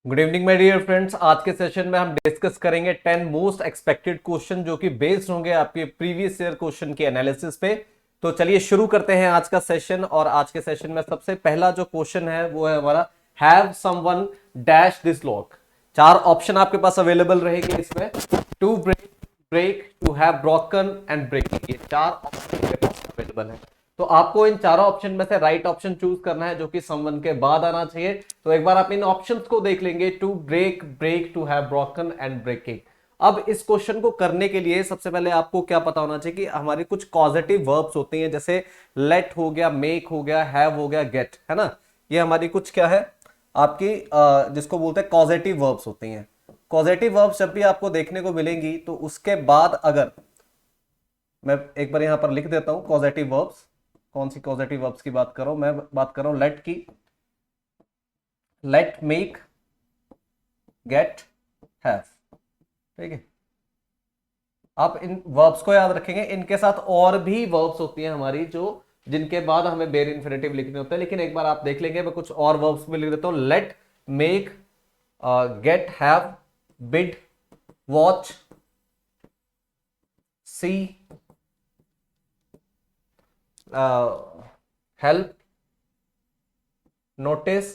Good evening my dear friends. आज के session में हम डिस्कस करेंगे 10 मोस्ट एक्सपेक्टेड क्वेश्चन जो कि बेस्ड होंगे आपके प्रीवियस ईयर क्वेश्चन के एनालिसिस पे। तो चलिए शुरू करते हैं आज का सेशन। और आज के सेशन में सबसे पहला जो क्वेश्चन है वो है हमारा have someone dash this lock. चार ऑप्शन आपके पास अवेलेबल रहेंगे इसमें, to break, break, to have broken and breaking. ये चार ऑप्शन आपके पास अवेलेबल है। तो आपको इन चारों ऑप्शन में से राइट ऑप्शन चूज करना है जो कि समवन के बाद आना चाहिए। तो एक बार आप इन ऑप्शंस को देख लेंगे, to break, break, to have broken and breaking. अब इस क्वेश्चन को करने के लिए सबसे पहले आपको क्या पता होना चाहिए कि हमारी कुछ कॉजेटिव वर्ब्स होती हैं, जैसे लेट हो गया, मेक हो गया, हैव हो गया, गेट, है ना। ये हमारी कुछ क्या है आपकी जिसको बोलते हैं कॉजेटिव वर्ब्स होती हैं। कॉजेटिव वर्ब्स जब भी आपको देखने को मिलेंगी तो उसके बाद अगर मैं एक बार यहां पर लिख देता हूं कॉजेटिव वर्ब्स, कौन सी पॉजिटिव वर्ब्स की बात कर रहा हूं मैं, बात कर रहा हूं लेट की। Let, make, get, have. ठीक है, आप इन वर्ब्स को याद रखेंगे। इनके साथ और भी वर्ब्स होती हैं हमारी जो जिनके बाद हमें बेर इंफिनिटिव लिखने होते हैं, लेकिन एक बार आप देख लेंगे। मैं कुछ और वर्ब्स में लिख देता हूं, let, make, get, have, bid, watch, see, help, notice,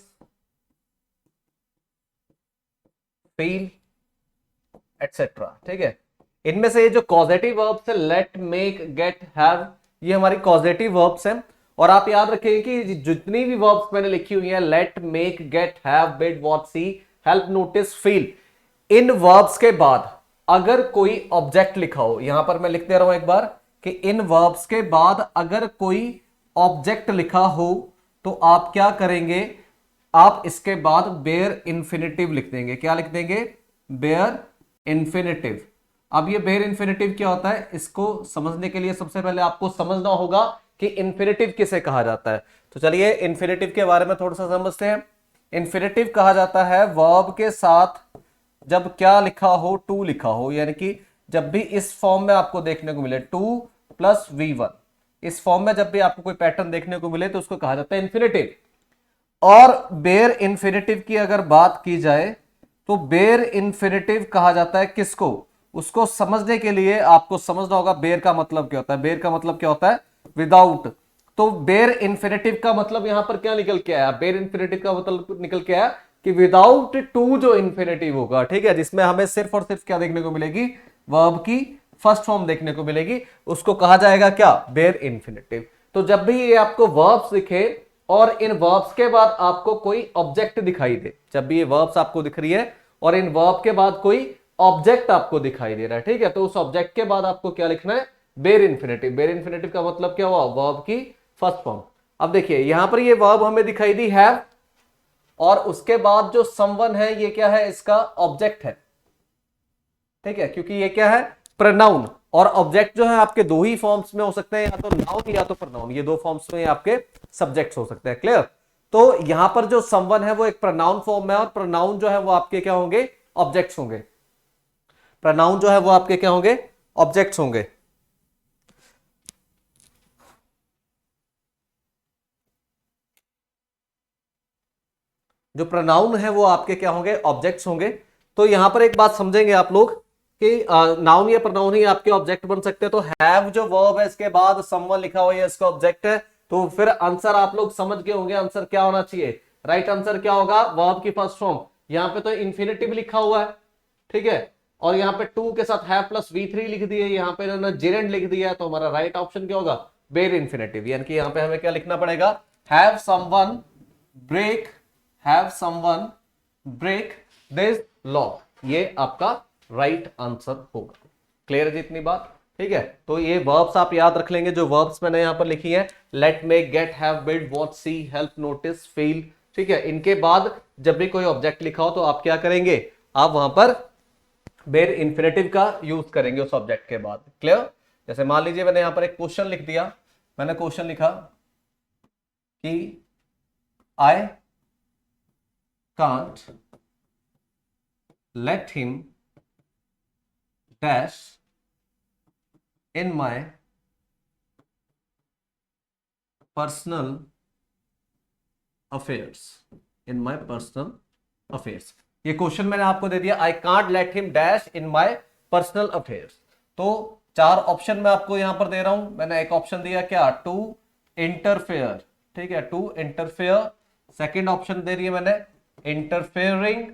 feel, etcetera. ठीक है, इनमें से ये जो कॉजेटिव वर्ब्स है, लेट, मेक, गेट, हैव, ये हमारी कॉजेटिव वर्ब्स हैं। और आप याद रखेंगे कि जितनी भी वर्ब्स मैंने लिखी हुई हैं, let, make, get, have, bid, watch, see, help, notice, feel, इन वर्ब्स के बाद अगर कोई ऑब्जेक्ट लिखा हो, यहां पर मैं लिख दे रहा हूं एक बार कि इन वर्ब्स के बाद अगर कोई ऑब्जेक्ट लिखा हो तो आप क्या करेंगे, आप इसके बाद बेयर इंफिनिटिव लिख देंगे। क्या लिख देंगे? Bare infinitive. अब ये बेयर इंफिनिटिव क्या होता है, इसको समझने के लिए सबसे पहले आपको समझना होगा कि इंफिनिटिव किसे कहा जाता है। तो चलिए इंफिनिटिव के बारे में थोड़ा सा समझते हैं। इंफिनिटिव कहा जाता है वर्ब के साथ जब क्या लिखा हो, टू लिखा हो, यानी कि जब भी इस फॉर्म में आपको देखने को मिले टू प्लस V1, इस फॉर्म में जब भी आपको कोई पैटर्न देखने को मिले तो उसको कहा जाता है इंफिनिटिव। और बेयर इंफिनिटिव की अगर बात की जाए तो बेयर इंफिनिटिव कहा जाता है किसको, उसको समझने के लिए आपको समझना होगा बेयर का मतलब क्या होता है। बेयर का मतलब क्या होता है? विदाउट। तो बेयर इंफिनिटिव का मतलब यहां पर क्या निकल के आया? बेयर इंफिनिटिव का मतलब निकल के आया कि विदाउट टू जो इंफिनिटिव होगा, ठीक है, जिसमें हमें सिर्फ और सिर्फ क्या देखने को मिलेगी, वर्ब की फर्स्ट फॉर्म देखने को मिलेगी, उसको कहा जाएगा क्या? Bare infinitive. तो जब भी ये आपको वर्ब्स दिखे और इन वर्ब्स के बाद आपको कोई ऑब्जेक्ट दिखाई दे, जब भी ये वर्ब्स आपको दिख रही है और इन वर्ब के बाद कोई ऑब्जेक्ट आपको दिखाई दे रहा है, ठीक है, तो उस ऑब्जेक्ट के बाद आपको क्या लिखना है? Bear infinitive. बेयर इंफिनिटिव का मतलब क्या हुआ? वर्ब की फर्स्ट फॉर्म। अब देखिए यहां पर ये वर्ब हमें दिखाई दी हैव, और उसके बाद जो समवन है ये क्या है? इसका ऑब्जेक्ट है। ठीक है, क्योंकि ये क्या है? प्रोनाउन। और ऑब्जेक्ट जो है आपके दो ही फॉर्म्स में हो सकते हैं, या तो नाउन या तो प्रोनाउन, ये दो फॉर्म्स में आपके सब्जेक्ट्स हो सकते हैं। क्लियर? तो यहां पर जो समवन है वो एक प्रोनाउन फॉर्म में, और प्रोनाउन जो है वो आपके क्या होंगे? ऑब्जेक्ट्स होंगे। प्रोनाउन जो है वो आपके क्या होंगे? ऑब्जेक्ट्स होंगे। जो प्रोनाउन है वो आपके क्या होंगे? ऑब्जेक्ट्स होंगे। तो यहां पर एक बात समझेंगे आप लोग कि नाउन या प्रोनाउन ही आपके ऑब्जेक्ट बन सकते हैं। तो हैव जो वर्ब है इसके बाद समवन लिखा हुआ है, इसका ऑब्जेक्ट है। तो फिर आंसर आप लोग समझ गए होंगे, आंसर क्या होना चाहिए? राइट आंसर क्या होगा? वर्ब की फर्स्ट फॉर्म। यहां पे तो इंफिनिटिव लिखा हुआ है, ठीक है, और यहां पे टू के साथ हैव प्लस V3 लिख दिए, यहां पे इन्होंने जेरेंड लिख दिया है, तो हमारा राइट ऑप्शन क्या होगा? बेयर इंफिनिटिव। यानी कि यहां पे हमें क्या लिखना पड़ेगा? Have someone break, have someone break this law. ये आपका राइट आंसर होगा। क्लियर है जितनी बात? ठीक है, तो ये वर्ब्स आप याद रख लेंगे, जो वर्ब्स मैंने यहां पर लिखी है, let, make, get, have, build, watch, see, help, notice, feel. ठीक है, इनके बाद जब भी कोई ऑब्जेक्ट लिखा हो तो आप क्या करेंगे? आप वहां पर बेयर इंफिनिटिव का यूज करेंगे उस ऑब्जेक्ट के बाद। क्लियर? जैसे मान लीजिए मैंने यहां पर एक क्वेश्चन लिख दिया, मैंने क्वेश्चन लिखा कि I can't let him dash in my personal affairs, in my personal affairs। ये क्वेश्चन मैंने आपको दे दिया, I can't let him dash in my personal affairs. तो 4 ऑप्शन मैं आपको यहां पर दे रहा हूं। मैंने एक ऑप्शन दिया क्या, टू इंटरफेयर, ठीक है, टू इंटरफेयर। सेकंड ऑप्शन दे रही है मैंने इंटरफेयरिंग।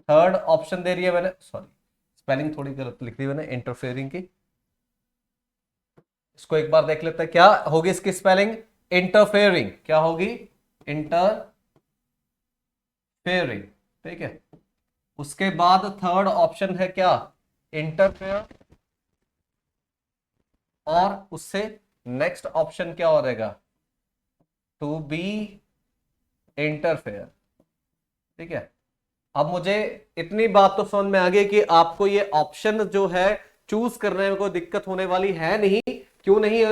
थर्ड ऑप्शन दे रही है मैंने, सॉरी स्पेलिंग थोड़ी गलत लिख दी मैंने इंटरफेयरिंग की, इसको एक बार देख लेते हैं क्या होगी इसकी स्पेलिंग। इंटरफेयरिंग क्या होगी, इंटरफेयरिंग, ठीक है। उसके बाद थर्ड ऑप्शन है क्या, इंटरफेयर। और उससे नेक्स्ट ऑप्शन क्या हो रहेगा, टू बी इंटरफेयर, ठीक है। अब मुझे इतनी बात तो समझ में आ गई कि आपको ये ऑप्शन जो है चूज करने में कोई दिक्कत होने वाली है नहीं। क्यों नहीं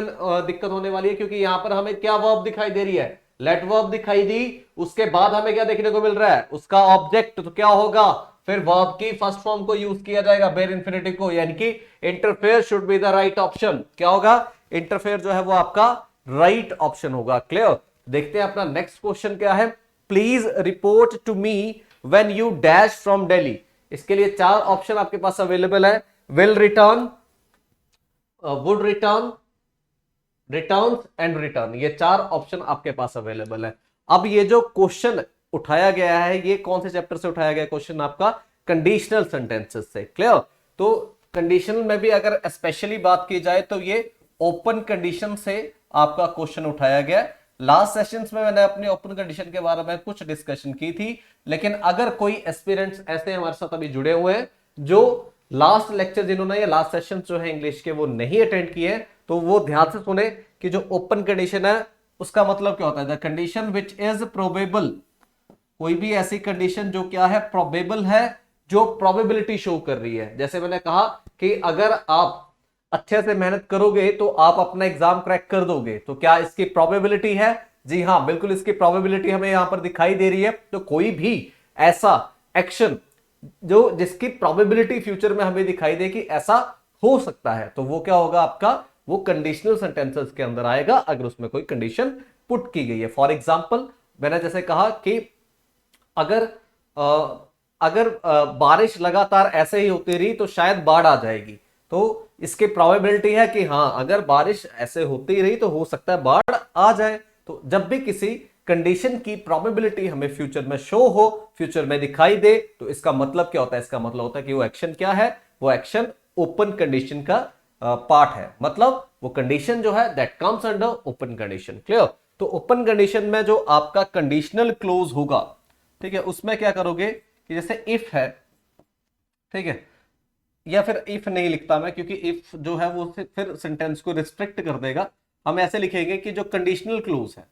दिक्कत होने वाली है, क्योंकि यहां पर हमें क्या वर्ब दिखाई दे रही है, लेट वर्ब दिखाई दी। उसके बाद हमें क्या देखने को मिल रहा है, उसका ऑब्जेक्ट। तो क्या होगा फिर, वर्ब की फर्स्ट फॉर्म को यूज किया जाएगा, बेर इंफिनिटिव को, यानी कि interfere should be the right option. क्या होगा, इंटरफेयर जो है वो आपका राइट ऑप्शन होगा। क्लियर। देखते हैं अपना नेक्स्ट क्वेश्चन क्या है। Please report to me when you dash from Delhi. इसके लिए 4 ऑप्शन आपके पास अवेलेबल है, will return, would return, return and return. ये 4 ऑप्शन आपके पास अवेलेबल है। अब ये जो क्वेश्चन उठाया गया है, ये कौन से चैप्टर से उठाया गया क्वेश्चन, आपका कंडीशनल सेंटेंसेस से। क्लियर। तो कंडीशनल में भी अगर स्पेशली बात की जाए तो ये ओपन कंडीशन से आपका क्वेश्चन उठाया गया। लास्ट सेशंस में मैंने अपने ओपन कंडीशन के बारे में कुछ डिस्कशन की थी, लेकिन अगर कोई एस्पिरेंट्स ऐसे हमारे साथ अभी जुड़े हुए हैं जो लास्ट लेक्चर जिन्होंने या लास्ट सेशन जो है इंग्लिश के वो नहीं अटेंड किए, तो वो ध्यान से सुने कि जो ओपन कंडीशन है उसका मतलब क्या होता है। The condition which is probable, कोई भी ऐसी कंडीशन जो क्या है, प्रोबेबल है, जो प्रोबेबिलिटी शो कर रही है। जैसे मैंने कहा कि अगर आप अच्छे से मेहनत करोगे तो आप अपना एग्जाम क्रैक कर दोगे, तो क्या इसकी प्रोबेबिलिटी है, जी हां बिल्कुल इसकी प्रोबेबिलिटी हमें यहां पर दिखाई दे रही है। तो कोई भी ऐसा एक्शन जो जिसकी प्रोबेबिलिटी फ्यूचर में हमें दिखाई दे कि ऐसा हो सकता है, तो वो क्या होगा आपका, वो कंडीशनल सेंटेंसेस के अंदर आएगा अगर उसमें कोई कंडीशन पुट की गई है। फॉर एग्जांपल मैंने जैसे कहा कि अगर बारिश लगातार ऐसे ही होती रही तो शायद बाढ़ आ जाएगी। तो इसकी प्रोबेबिलिटी है कि हां अगर बारिश ऐसे होती रही तो हो सकता है बाढ़ आ जाए। तो जब भी किसी कंडीशन की प्रोबेबिलिटी हमें फ्यूचर में शो हो, फ्यूचर में दिखाई दे, तो इसका मतलब क्या होता है, इसका मतलब होता है कि वो एक्शन क्या है, वो एक्शन ओपन कंडीशन का पार्ट है। मतलब वो कंडीशन जो है that comes under open condition. Clear. तो ओपन कंडीशन में जो आपका कंडीशनल क्लोज होगा, ठीक है, उसमें क्या करोगे कि जैसे इफ है, ठीक है, या फिर इफ नहीं लिखता मैं क्योंकि इफ जो है वो फिर सेंटेंस को रिस्ट्रिक्ट कर देगा। हम ऐसे लिखेंगे कि जो कंडीशनल क्लोज है,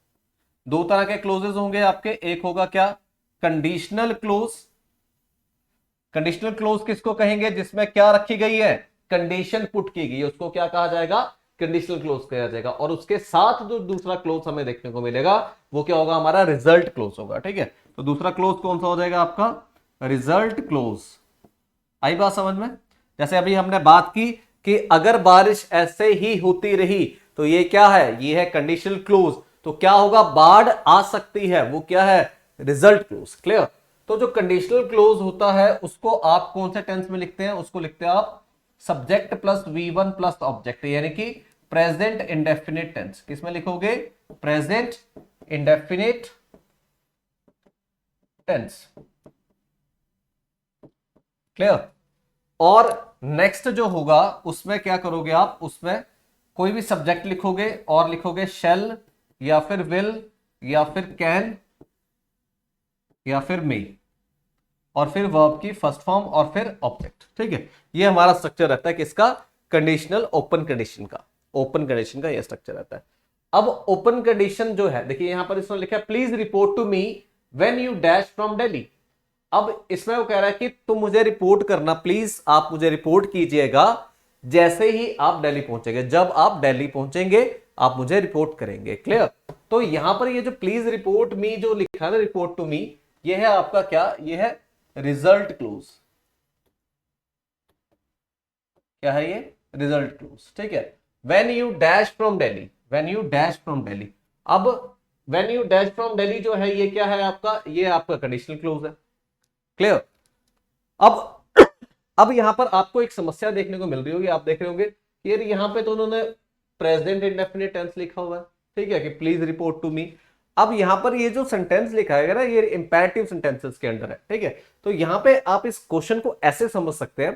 2 तरह के क्लोजेस होंगे आपके। एक होगा क्या, कंडीशनल क्लोज। कंडीशनल क्लोज किसको कहेंगे, जिसमें क्या रखी गई है, कंडीशन पुट की गई है, उसको क्या कहा जाएगा, कंडीशनल क्लोज कहा जाएगा। और उसके साथ जो दूसरा क्लोज हमें देखने को मिलेगा वो क्या होगा, हमारा रिजल्ट क्लोज होगा। ठीक है, तो दूसरा क्लोज कौन सा हो जाएगा आपका, रिजल्ट क्लोज। आई बात समझ में। जैसे अभी हमने बात की कि अगर बारिश ऐसे ही होती रही तो ये क्या है, ये है कंडीशनल क्लोज। तो क्या होगा, बाढ़ आ सकती है, वो क्या है, रिजल्ट क्लोज। क्लियर। तो जो कंडीशनल क्लोज होता है उसको आप कौन से टेंस में लिखते हैं, उसको लिखते हैं आप subject plus V1 plus object, यानी कि प्रेजेंट इंडेफिनिट टेंस। किसमें लिखोगे, प्रेजेंट इंडेफिनिट टेंस। क्लियर। और नेक्स्ट जो होगा उसमें क्या करोगे आप, उसमें कोई भी सब्जेक्ट लिखोगे और लिखोगे शेल या फिर विल या फिर कैन या फिर मे, और फिर वर्ब की फर्स्ट फॉर्म और फिर ऑब्जेक्ट। ठीक है, ये हमारा स्ट्रक्चर रहता है किसका, कंडीशनल ओपन कंडीशन का। ओपन कंडीशन का ये स्ट्रक्चर रहता है। अब ओपन कंडीशन जो है, देखिए यहां पर इसने लिखा है please report to me when you dash from Delhi. अब इसमें वो कह रहा है कि तुम मुझे रिपोर्ट करना, प्लीज आप मुझे रिपोर्ट कीजिएगा जैसे ही आप दिल्ली पहुंचेंगे। जब आप दिल्ली पहुंचेंगे आप मुझे रिपोर्ट करेंगे। क्लियर। तो यहां पर ये जो प्लीज रिपोर्ट मी जो लिखा है ना, रिपोर्ट टू मी, ये है आपका क्या, ये है रिजल्ट क्लोज। क्या है ये, रिजल्ट क्लोज। ठीक है, when you dash from Delhi, when you dash from Delhi. अब when you dash from Delhi जो है ये क्या है आपका, ये आपका कंडीशनल क्लोज है। क्लियर। अब अब यहां पर आपको एक समस्या देखने को मिल रही होगी, आप देख रहे होंगे यार यहां पे तो उन्होंने प्रेजेंट इंडेफिनिट टेंस लिखा हुआ है, ठीक है, कि प्लीज रिपोर्ट टू मी। अब यहां पर ये जो सेंटेंस लिखा है ना, ये इंपैरेटिव सेंटेंसेस के अंडर है, ठीक है। तो यहां पे आप इस क्वेश्चन को ऐसे समझ सकते हैं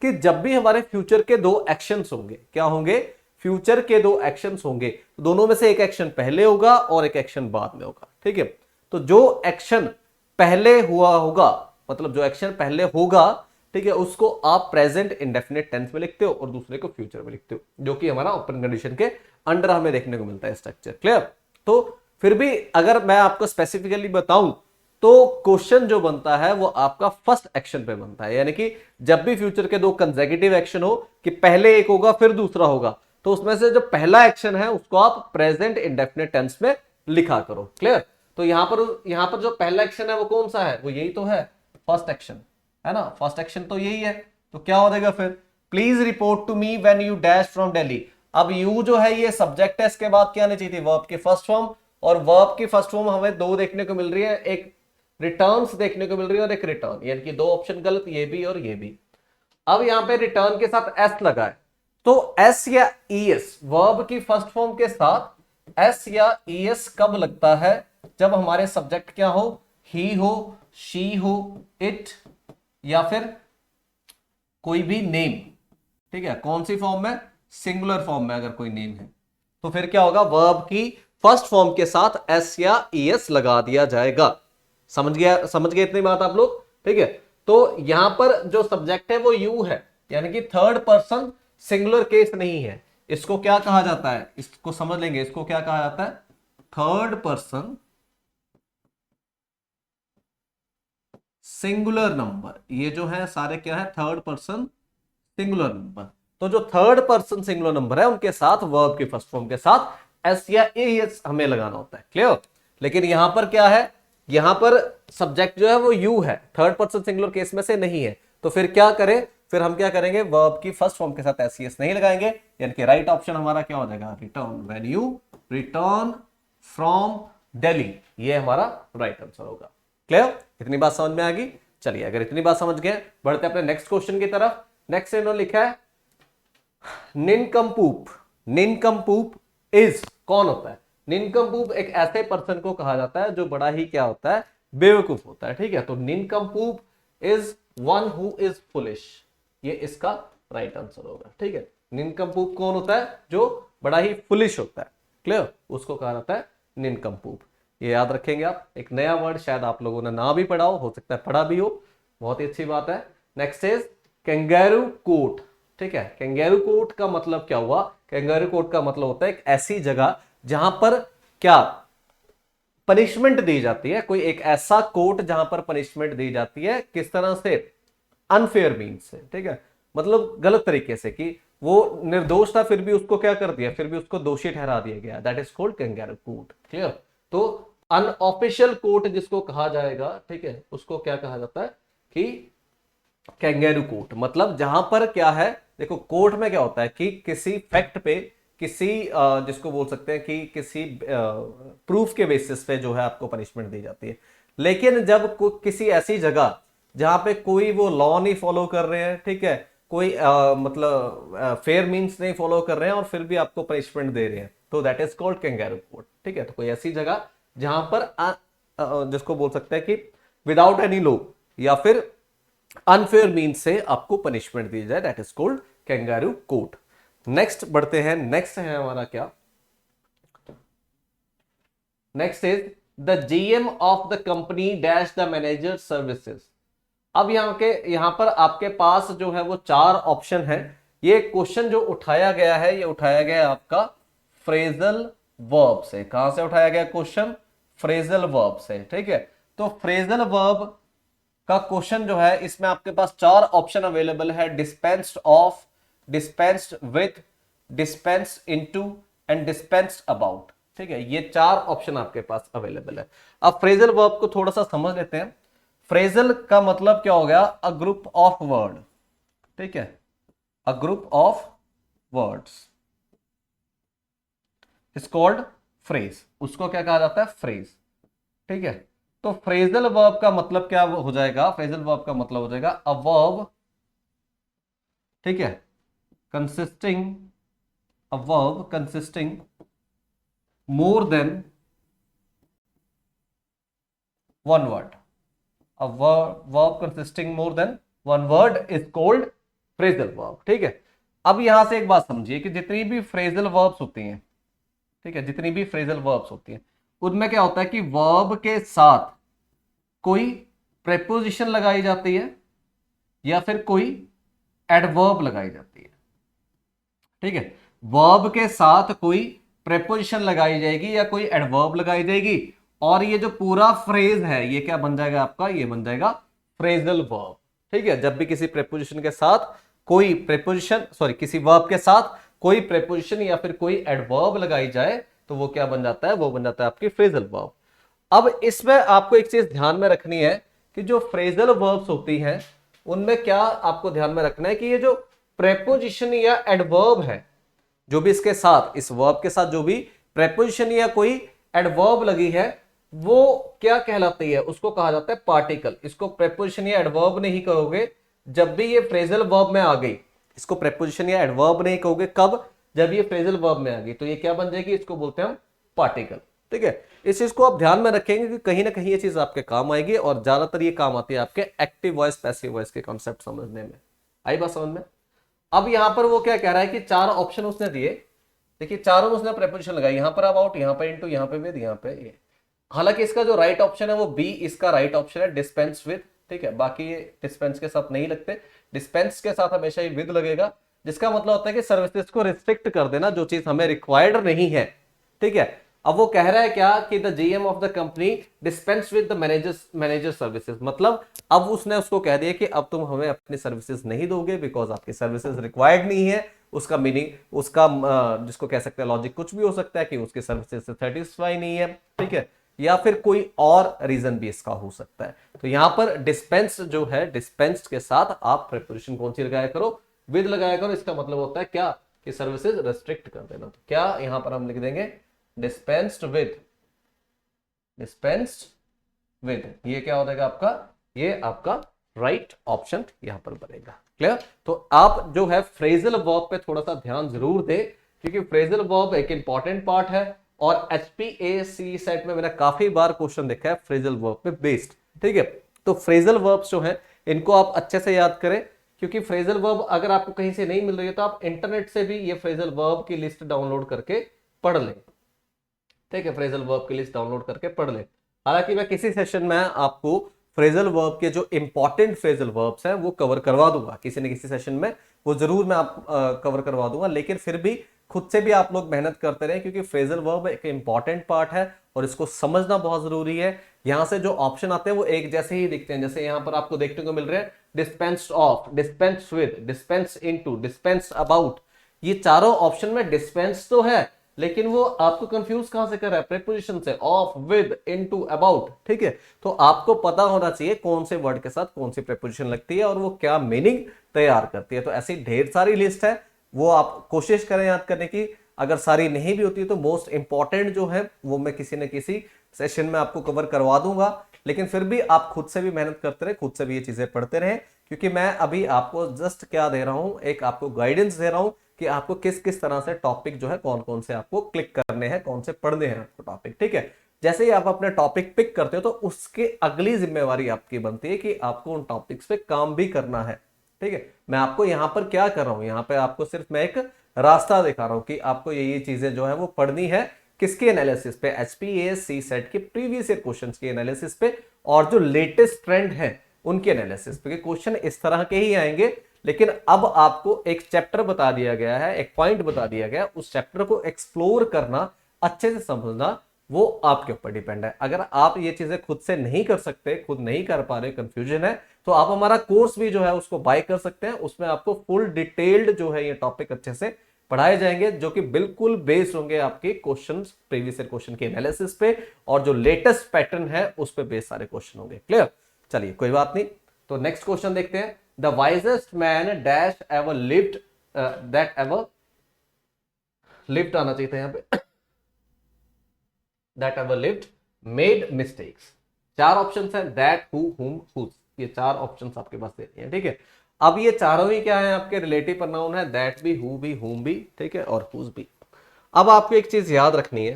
कि जब भी हमारे फ्यूचर के दो एक्शंस होंगे, क्या होंगे, फ्यूचर के दो एक्शंस होंगे, तो दोनों में से एक एक्शन पहले होगा और एक एक्शन बाद में होगा, ठीक है। तो जो एक्शन पहले हुआ होगा, मतलब जो एक्शन पहले होगा, ठीक है, उसको आप प्रेजेंट इंडेफिनिट टेंस में लिखते हो और दूसरे को फ्यूचर में लिखते हो, जो कि हमारा ओपन कंडीशन के अंडर हमें देखने को मिलता है स्ट्रक्चर। क्लियर। तो फिर भी अगर मैं आपको स्पेसिफिकली बताऊं तो क्वेश्चन जो बनता है वो आपका फर्स्ट एक्शन पे बनता है, यानी कि जब भी फ्यूचर के दो कंसेक्यूटिव एक्शन हो कि पहले एक होगा फिर दूसरा होगा, तो उसमें से जो पहला एक्शन है उसको आप प्रेजेंट इंडेफिनिट टेंस में लिखा करो। क्लियर। तो यहां पर जो पहला एक्शन है वो कौन सा है, वो यही तो है, फर्स्ट एक्शन है ना, फर्स्ट एक्शन तो यही है। तो क्या हो जाएगा फिर, please report to me when you dash from Delhi. अब यू जो है ये सब्जेक्ट है, इसके बाद क्या आनी चाहिए थी, वर्ब की फर्स्ट फॉर्म, और वर्ब की फर्स्ट फॉर्म हमें दो देखने को मिल रही है, एक रिटर्न्स देखने को मिल रही है और एक रिटर्न, यानी कि दो ऑप्शन गलत, ये भी और ये भी। अब यहां पे रिटर्न के साथ एस लगा है, तो एस या ईएस वर्ब की फर्स्ट फॉर्म के साथ एस या ईएस कब लगता है, जब हमारे सब्जेक्ट क्या हो, ही हो, शी हो, इट, या फिर कोई भी नेम, ठीक है। कौन सी फॉर्म में, सिंगुलर फॉर्म में अगर कोई नेम है, तो फिर क्या होगा, वर्ब की फर्स्ट फॉर्म के साथ एस या ईएस लगा दिया जाएगा। समझ गए इतनी बात आप लोग, ठीक है। तो यहां पर जो सब्जेक्ट है वो यू है, यानी कि थर्ड पर्सन सिंगुलर केस नहीं है। इसको क्या कहा जाता है, इसको समझ लेंगे, इसको क्या कहा जाता है, थर्ड पर्सन सिंगुलर नंबर। ये जो है सारे क्या है, थर्ड पर्सन सिंगुलर नंबर। तो जो थर्ड पर्सन सिंगुलर नंबर है उनके साथ वर्ब की फर्स्ट फॉर्म के साथ एस या एस हमें लगाना होता है। क्लियर। लेकिन यहां पर क्या है, यहां पर सब्जेक्ट जो है वो यू है, थर्ड पर्सन सिंगुलर केस में से नहीं है। तो फिर क्या करें, फिर हम क्या करेंगे, वर्ब की फर्स्ट फॉर्म के साथ एस एस नहीं लगाएंगे, यानी कि राइट ऑप्शन हमारा क्या हो जाएगा, return, when you return from Delhi, ये हमारा राइट आंसर होगा। क्लियर। इतनी बात समझ में आ गई। चलिए अगर इतनी बात समझ गए, बढ़ते अपने नेक्स्ट क्वेश्चन की तरफ। नेक्स्ट इन्होंने लिखा है निनकम्पूप। निनकम्पूप इज, कौन होता है, निनकम्पूप एक ऐसे पर्सन को कहा जाता है जो बड़ा ही क्या होता है, बेवकूफ होता है, ठीक है। तो nincompoop is one who is foolish, ये इसका राइट आंसर होगा, ठीक है। निनकम्पूप कौन होता है, जो बड़ा ही फुलिश होता है, क्लियर, उसको कहा जाता है निनकम्पूप। ये याद रखेंगे आप, एक नया वर्ड शायद आप लोगों ने ना भी पढ़ा हो सकता है पढ़ा भी हो, बहुत ही अच्छी बात है। नेक्स्ट इज कैंगेरू कोट, ठीक है। कैंगेरू कोट का मतलब क्या हुआ, कैंगेरू कोट का मतलब होता है एक ऐसी जगह जहां पर क्या पनिशमेंट दी जाती है, कोई एक ऐसा कोर्ट जहां पर पनिशमेंट दी जाती है, किस तरह से, अनफेयर मीन्स से, ठीक है, मतलब गलत तरीके से, कि वो निर्दोष था फिर भी उसको क्या कर दिया, फिर भी उसको दोषी ठहरा दिया गया, that is called kangaroo court. Clear. तो अनऑफिशियल कोर्ट जिसको कहा जाएगा, ठीक है, उसको क्या कहा जाता है कि कैंगेरू कोर्ट, मतलब जहां पर क्या है, देखो कोर्ट में क्या होता है कि किसी फैक्ट पे, किसी जिसको बोल सकते हैं कि किसी प्रूफ के बेसिस पे जो है आपको पनिशमेंट दी जाती है। लेकिन जब किसी ऐसी जगह जहां पे कोई वो लॉ नहीं फॉलो कर रहे हैं, ठीक है, कोई मतलब फेयर मींस नहीं फॉलो कर रहे हैं और फिर भी आपको पनिशमेंट दे रहे हैं, तो that is called kangaroo court, ठीक है। तो कोई ऐसी जगह जहां पर जिसको बोल सकते हैं कि विदाउट एनी लॉ या फिर अनफेयर मीन्स से आपको पनिशमेंट दी जाए, that is called kangaroo court. Next बढ़ते हैं, नेक्स्ट है हमारा क्या, next is the GM of the company dash the manager services. अब यहां पर आपके पास जो है वो चार ऑप्शन है। ये क्वेश्चन जो उठाया गया है, ये उठाया गया है आपका फ्रेजल वर्ब से। कहां से उठाया गया क्वेश्चन, फ्रेजल वर्ब से, ठीक है। तो फ्रेजल वर्ब का क्वेश्चन जो है, इसमें आपके पास चार ऑप्शन अवेलेबल है, dispensed of, dispensed with, dispensed into and dispensed about, ठीक है। ये चार ऑप्शन आपके पास अवेलेबल है। अब फ्रेजल वर्ब को थोड़ा सा समझ लेते हैं। फ्रेजल का मतलब क्या हो गया, अ ग्रुप ऑफ वर्ड, ठीक है, a group of words is called phrase, उसको क्या कहा जाता है, फ्रेज, ठीक है। तो फ्रेजल वर्ब का मतलब क्या हो जाएगा? फ्रेजल वर्ब का मतलब हो जाएगा अ वर्ब, ठीक है, consisting, a verb consisting more than one word. A verb consisting more than one word is called phrasal verb, ठीक है। अब यहां से एक बात समझिए कि जितनी भी फ्रेजल वर्ब्स होती हैं, ठीक है, जितनी भी फ्रेजल वर्ब्स होती हैं, उनमें क्या होता है कि वर्ब के साथ कोई प्रेपोजिशन लगाई जाती है या फिर कोई एडवर्ब लगाई जाती है, ठीक है। वर्ब के साथ कोई प्रेपोजिशन लगाई जाएगी या कोई एडवर्ब लगाई जाएगी, और ये जो पूरा फ्रेज है ये क्या बन जाएगा आपका? ये बन जाएगा फ्रेजल वर्ब, ठीक है। जब भी किसी प्रेपोजिशन के साथ कोई प्रेपोजिशन, सॉरी, किसी वर्ब के साथ कोई प्रेपोजिशन या फिर कोई एडवर्ब लगाई जाए तो वो क्या बन जाता है? वो बन जाता है आपकी फ्रेजल वर्ब। अब इसमें आपको एक चीज ध्यान में रखनी है कि जो फ्रेजल वर्ब्स होती हैं उनमें क्या आपको ध्यान में रखना है कि ये जो प्रेपोजिशन या एडवर्ब है, जो भी इसके साथ, इस वर्ब के साथ जो भी प्रेपोजिशन या कोई एडवर्ब लगी है, वो क्या कहलाती है? उसको कहा जाता है पार्टिकल। इसको प्रेपोजिशन या एडवर्ब नहीं कहोगे जब भी ये फ्रेजल वर्ब में आ गई। इसको प्रेपोजिशन या एडवर्ब नहीं कहोगे कब? जब ये फ्रेजल वर्ब में आ गई तो ये क्या बन जाएगी? इसको बोलते हैं हम पार्टिकल, ठीक है। इस चीज को आप ध्यान में रखेंगे कि कहीं ना कहीं ये चीज आपके काम आएगी, और ज्यादातर ये काम आती है आपके एक्टिव वॉइस पैसिव वॉइस के कॉन्सेप्ट समझने में। आई बात समझ में? अब यहां पर वो क्या कह रहा है कि चार ऑप्शन उसने दिए, देखिए चारों में उसने प्रेपोजिशन लगाई, यहां पर अबाउट, यहां पे इनटू, यहां पे विद, यहां पे ये। हालांकि इसका जो राइट ऑप्शन है वो बी इसका राइट ऑप्शन है, डिस्पेंस विद, ठीक है। बाकी ये डिस्पेंस के साथ नहीं लगते, डिस्पेंस के साथ हमेशा ही विद लगेगा, जिसका मतलब होता है कि सर्विसेज को रिस्ट्रिक्ट कर देना जो चीज हमें रिक्वायर्ड नहीं है, ठीक है। अब वो कह रहा है क्या कि the GM of the company dispense with the manager services, मतलब अब उसने उसको कह दिया कि अब तुम हमें अपनी सर्विसेज नहीं दोगे बिकॉज आपकी सर्विसेज रिक्वायर्ड नहीं है। उसका मीनिंग, उसका जिसको कह सकते हैं लॉजिक कुछ भी हो सकता है कि उसकी सर्विसेज से सेटिस्फाई नहीं है, ठीक है, या फिर कोई और रीजन भी इसका हो सकता है। तो यहां पर डिस्पेंस जो है, डिस्पेंस के साथ आप प्रेपोजिशन कौन सी लगाया करो? विद लगाया करो। इसका मतलब होता है क्या? कि सर्विसेज रेस्ट्रिक्ट कर देना। तो क्या यहां पर हम लिख देंगे? डिस्पेंस्ड विद, डिस्पेंस्ड विद, ये क्या हो जाएगा आपका? ये आपका राइट ऑप्शन यहां पर बनेगा। क्लियर? तो आप जो है फ्रेजल वर्ब पे थोड़ा सा ध्यान जरूर दें, क्योंकि फ्रेजल वर्ब एक इंपॉर्टेंट पार्ट है, और एचपीएसी सेट में मैंने काफी बार क्वेश्चन देखा है फ्रेजल वर्ब पे बेस्ड, ठीक है। तो फ्रेजल वर्ब्स जो है इनको आप अच्छे से याद करें, क्योंकि फ्रेजल वर्ब अगर आपको कहीं से नहीं मिल रही है तो आप इंटरनेट से भी ये फ्रेजल वर्ब की लिस्ट डाउनलोड करके पढ़ लें, ठीक है। फ्रेजल वर्ब की लिस्ट डाउनलोड करके पढ़ ले। हालांकि मैं किसी सेशन में आपको फ्रेजल वर्ब के जो इंपॉर्टेंट फ्रेजल वर्ब्स हैं वो कवर करवा दूंगा, किसी न किसी सेशन में वो जरूर मैं आप कवर करवा दूंगा, लेकिन फिर भी खुद से भी आप लोग मेहनत करते रहे, क्योंकि फ्रेजल वर्ब एक इंपॉर्टेंट पार्ट है और इसको समझना बहुत जरूरी है। यहां से जो ऑप्शन आते हैं वो एक जैसे ही दिखते हैं, जैसे यहां पर आपको देखने को मिल रहे हैं dispense of, dispense with, dispense into, dispense about. ये चारों ऑप्शन में डिस्पेंस तो है, लेकिन वो आपको कंफ्यूज कहां से कर रहा है? प्रीपोजिशन से, ऑफ, विद, इनटू, अबाउट, ठीक है। तो आपको पता होना चाहिए कौन से वर्ड के साथ कौन सी प्रीपोजिशन लगती है और वो क्या मीनिंग तैयार करती है। तो ऐसी ढेर सारी लिस्ट है, वो आप कोशिश करें याद करने की। अगर सारी नहीं भी होती तो मोस्ट इंपॉर्टेंट जो है वो मैं किसी न किसी सेशन में आपको कवर करवा दूंगा, लेकिन फिर भी आप खुद से भी मेहनत करते रहे, खुद से भी ये चीजें पढ़ते रहे, क्योंकि मैं अभी आपको जस्ट क्या दे रहा हूं, एक आपको गाइडेंस दे रहा हूं कि आपको किस किस तरह से टॉपिक जो है कौन कौन से आपको क्लिक करने हैं, कौन से पढ़ने हैं आपको टॉपिक, ठीक है। जैसे ही आप अपने टॉपिक पिक करते हो तो उसके अगली जिम्मेवारी आपकी बनती है कि आपको उन टॉपिक्स पे काम भी करना है, ठीक है। मैं आपको यहां पर क्या कर रहा हूं, यहां पे आपको सिर्फ मैं एक रास्ता दिखा रहा हूं कि आपको ये चीजें जो है वो पढ़नी है, किसके एनालिसिस पे? एचपीएसी सेट के प्रीवियस ईयर क्वेश्चंस के एनालिसिस पे, और जो लेटेस्ट ट्रेंड है उनके एनालिसिस पे। क्वेश्चन इस तरह के ही आएंगे, लेकिन अब आपको एक चैप्टर बता दिया गया है, एक पॉइंट बता दिया गया, उस चैप्टर को एक्सप्लोर करना, अच्छे से समझना, वो आपके ऊपर डिपेंड है। अगर आप ये चीजें खुद से नहीं कर सकते, खुद नहीं कर पा रहे, कंफ्यूजन है, तो आप हमारा कोर्स भी जो है उसको बाय कर सकते हैं। उसमें आपको फुल डिटेल्ड जो है ये टॉपिक अच्छे से पढ़ाए जाएंगे, जो कि बिल्कुल बेस्ड होंगे आपके क्वेश्चन, प्रीवियस ईयर क्वेश्चन के एनालिसिस पे, और जो लेटेस्ट पैटर्न है उस पे बेस्ड सारे क्वेश्चन होंगे। क्लियर? चलिए कोई बात नहीं, तो नेक्स्ट क्वेश्चन देखते हैं। The wisest man dash ever lived, that ever lived आना चाहिए था यहां पे, that ever lived made mistakes. चार ऑप्शंस हैं, दैट, हु, हुम, हुज, ये चार ऑप्शंस आपके पास दे दिए हैं, ठीक है। अब ये चारों ही क्या है आपके रिलेटिव प्रोनाउन है, दैट भी, हु भी, हुम भी, ठीक है, और हुज भी। अब आपको एक चीज याद रखनी है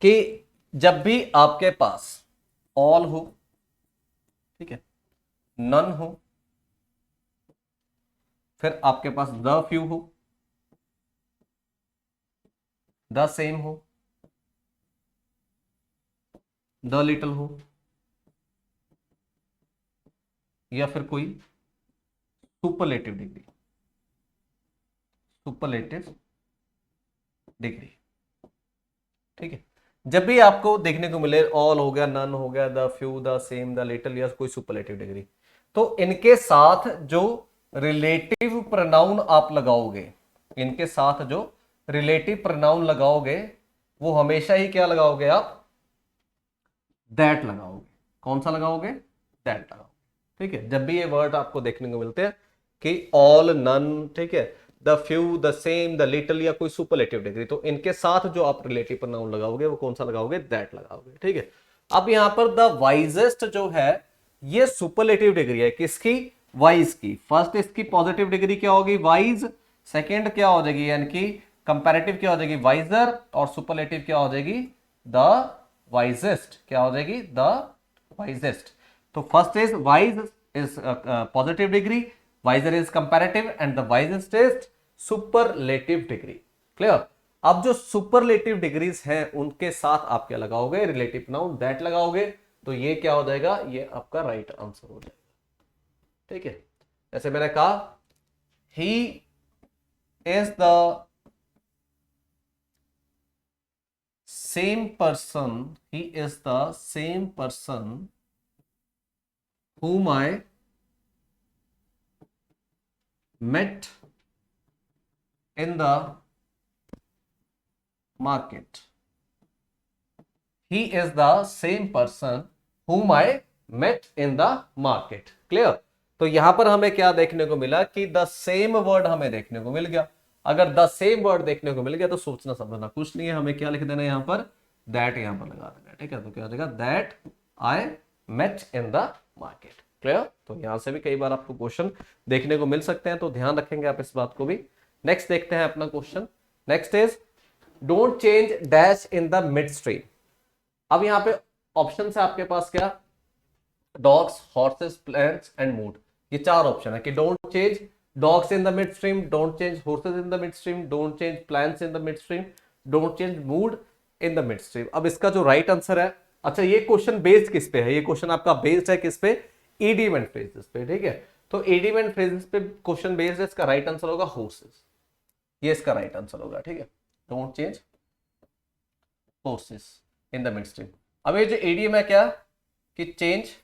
कि जब भी आपके पास ऑल हो, ठीक है, नन हो, फिर आपके पास द फ्यू हो, द सेम हो, द लिटिल हो, या फिर कोई सुपरलेटिव डिग्री, सुपरलेटिव डिग्री, ठीक है। जब भी आपको देखने को मिले ऑल हो गया, नन हो गया, the few, the same, the little, या कोई सुपरलेटिव डिग्री, तो इनके साथ जो रिलेटिव प्रोनाउन आप लगाओगे, इनके साथ जो रिलेटिव प्रोनाउन लगाओगे, वो हमेशा ही क्या लगाओगे आप, दैट लगाओगे। कौन सा लगाओगे, दैट लगाओगे, ठीक है। जब भी ये वर्ड आपको देखने को मिलते हैं कि ऑल, नन, ठीक है, the few, the same, the little, या कोई सुपरलेटिव डिग्री, तो इनके साथ जो आप रिलेटिव प्रोनाउन लगाओगे वो कौन सा लगाओगे, दैट लगाओगे, ठीक है। अब यहां पर द वाइजेस्ट जो है ये सुपरलेटिव डिग्री है, किसकी, वाइज की। फर्स्ट इसकी पॉजिटिव डिग्री क्या होगी, वाइज, सेकेंड क्या हो जाएगी, यानी कि कंपैरेटिव क्या हो जाएगी, वाइजर, और सुपरलेटिव क्या हो जाएगी, द वाइजेस्ट, क्या हो जाएगी, द वाइजेस्ट। तो first is wise is positive degree, wiser is comparative, and the wisest is superlative degree. Clear. अब जो सुपरलेटिव डिग्रीज हैं उनके साथ आप क्या लगाओगे, रिलेटिव प्रोनाउन दैट लगाओगे, तो ये क्या हो जाएगा, ये आपका राइट आंसर हो जाएगा, ठीक है। जैसे मैंने कहा, he is the same person, he is the same person whom I met in the market. He is the same person whom I met in the market. Clear? तो यहां पर हमें क्या देखने को मिला कि द सेम वर्ड हमें देखने को मिल गया। अगर द सेम वर्ड देखने को मिल गया तो सोचना समझना कुछ नहीं है, हमें क्या लिख देना है यहां पर, दैट यहां पर लगा देना है, ठीक है। तो क्या हो जाएगा, that I met in the market. Clear. तो यहां से भी कई बार आपको क्वेश्चन देखने को मिल सकते हैं, तो ध्यान रखेंगे आप इस बात को भी। नेक्स्ट देखते हैं अपना question. Next is don't change dash in the mid stream. अब यहां पे ऑप्शन है आपके पास क्या, dogs, horses, plants and mood. ये चार ऑप्शन है कि don't change dogs in the mid stream, don't change horses in the mid stream, don't change plants in the mid stream, don't change mood in the mid stream. अब इसका जो right answer है, अच्छा ये question based किस पे है, ये क्वेश्चन आपका बेस्ड है किस पे, ईडियम एंड फ्रेजेस पे, ठीक है। तो ईडियम एंड फ्रेजेस पे क्वेश्चन बेस्ड है, इसका राइट आंसर होगा हॉर्सेस, ये इसका राइट आंसर होगा, ठीक है। Don't change horses in the mid stream. अब ये जो ईडियम है क्या, कि change